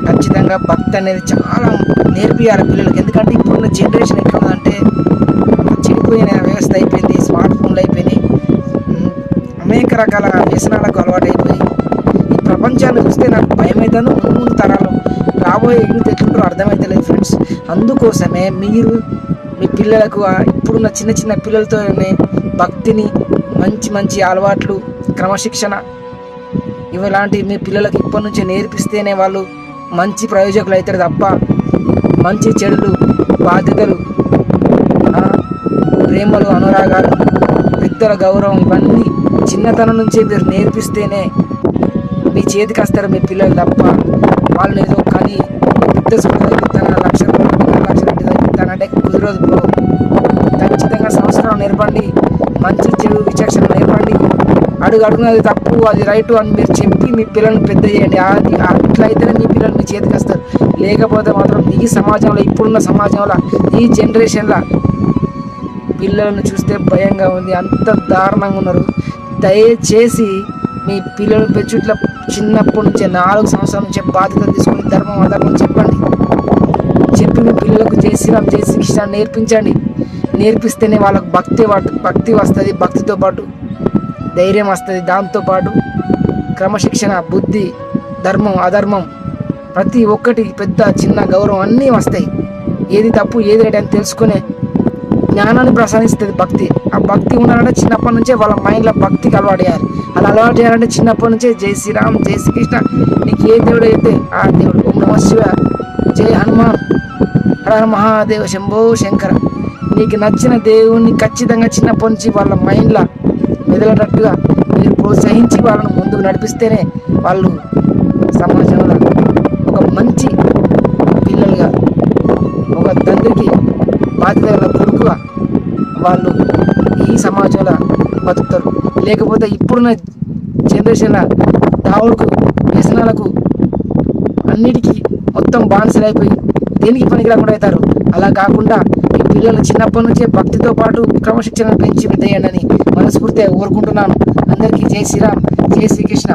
ఖచ్చితంగా భక్తి అనేది చాలా నేర్పియాలి పిల్లలకి. ఎందుకంటే ఇప్పుడున్న జనరేషన్ ఎట్లున్నదంటే చెడిపోయిన వ్యవస్థ అయిపోయింది, స్మార్ట్ ఫోన్లు అయిపోయినాయి, అనేక రకాల వ్యసనాలకు అలవాటు అయిపోయి ఈ ప్రపంచాన్ని చూస్తే నాకు భయం అవుతాను. ముందు ముందు తరాలు రాబోయే యూత్ ఎట్లుంటారో అర్థమైతలేదు ఫ్రెండ్స్. అందుకోసమే మీరు మీ పిల్లలకు ఇప్పుడున్న చిన్న చిన్న పిల్లలతోనే భక్తిని, మంచి మంచి అలవాట్లు, క్రమశిక్షణ ఇలాంటి మీ పిల్లలకు ఇప్పటి నుంచే నేర్పిస్తేనే వాళ్ళు మంచి ప్రయోజకులు అవుతారు తప్ప మంచి చెడులు, బాధ్యతలు, ప్రేమలు, అనురాగాలు, పెద్దల గౌరవం ఇవన్నీ చిన్నతనం నుంచే మీరు నేర్పిస్తేనే మీ చేతికి వస్తారు మీ పిల్లలు తప్ప వాళ్ళని ఏదో కానీ పెద్ద స్కూల్ చదివిస్తాను, లక్షలు 2 లక్షలు చదివిస్తానంటే కుదరదు బ్రో. ఖచ్చితంగా సంస్కారం నేర్పండి, మంచి చెడు విచక్షణ నేర్పండి. అడుగునది తప్పు, అది రైటు అని మీరు చెప్పి మీ పిల్లల్ని పెద్ద చేయండి. అది అట్లయితేనే మీ పిల్లలు మీ చేతికి వస్తారు. లేకపోతే మాత్రం ఈ సమాజంలో, ఇప్పుడున్న సమాజంలో, ఈ జనరేషన్లో పిల్లలను చూస్తే భయంగా ఉంది. అంత దారుణంగా ఉన్నారు. దయచేసి మీ పిల్లలు పెంచుట్ల చిన్నప్పటి నుంచే 4 సంవత్సరాల నుంచే బాధ్యత తీసుకొని ధర్మం అధర్మం చెప్పండి. చెప్పి మీ పిల్లలకు జై శ్రీరామ్, జై శ్రీకృష్ణ నేర్పించండి. నేర్పిస్తేనే వాళ్ళకు భక్తి వస్తుంది. భక్తితో పాటు ధైర్యం వస్తుంది. దాంతోపాటు క్రమశిక్షణ, బుద్ధి, ధర్మం, అధర్మం ప్రతి ఒక్కటి పెద్ద చిన్న గౌరవం అన్నీ వస్తాయి. ఏది తప్పు ఏది రైట్ అని తెలుసుకునే జ్ఞానాన్ని ప్రసాదిస్తుంది భక్తి. ఆ భక్తి ఉండాలంటే చిన్నప్పటి నుంచే వాళ్ళ మైండ్లో భక్తికి అలవాటు చేయాలి. అలా అలవాటు చేయాలంటే చిన్నప్పటి నుంచే జై శ్రీరామ్, జై శ్రీకృష్ణ, నీకు ఏ దేవుడు అయితే ఆ దేవుడు, ఓం నమః శివాయ, జై హనుమాన్, హర హర మహాదేవ, శంభో శంకర, నీకు నచ్చిన దేవుణ్ణి ఖచ్చితంగా చిన్నప్పటి నుంచి వాళ్ళ మైండ్లో మెదలటట్టుగా మీరు ప్రోత్సహించి వాళ్ళను ముందుకు నడిపిస్తేనే వాళ్ళు సమాజంలో ఒక మంచి పిల్లలుగా, ఒక తండ్రికి బాధ్యత గల కొడుకుగా వాళ్ళు ఈ సమాజంలో బతుకుతారు. లేకపోతే ఇప్పుడున్న జనరేషన్లో తావుడుకు, వ్యసనాలకు, అన్నిటికీ మొత్తం బానిసలైపోయి దేనికి పనికి రాకుండా అవుతారు. అలా కాకుండా ఈ పిల్లలు చిన్నప్పటి నుంచే భక్తితో పాటు క్రమశిక్షణ పెంచి విద్యండి అని మనస్ఫూర్తిగా కోరుకుంటున్నాను. అందరికీ జై శ్రీరామ్, జై శ్రీకృష్ణ.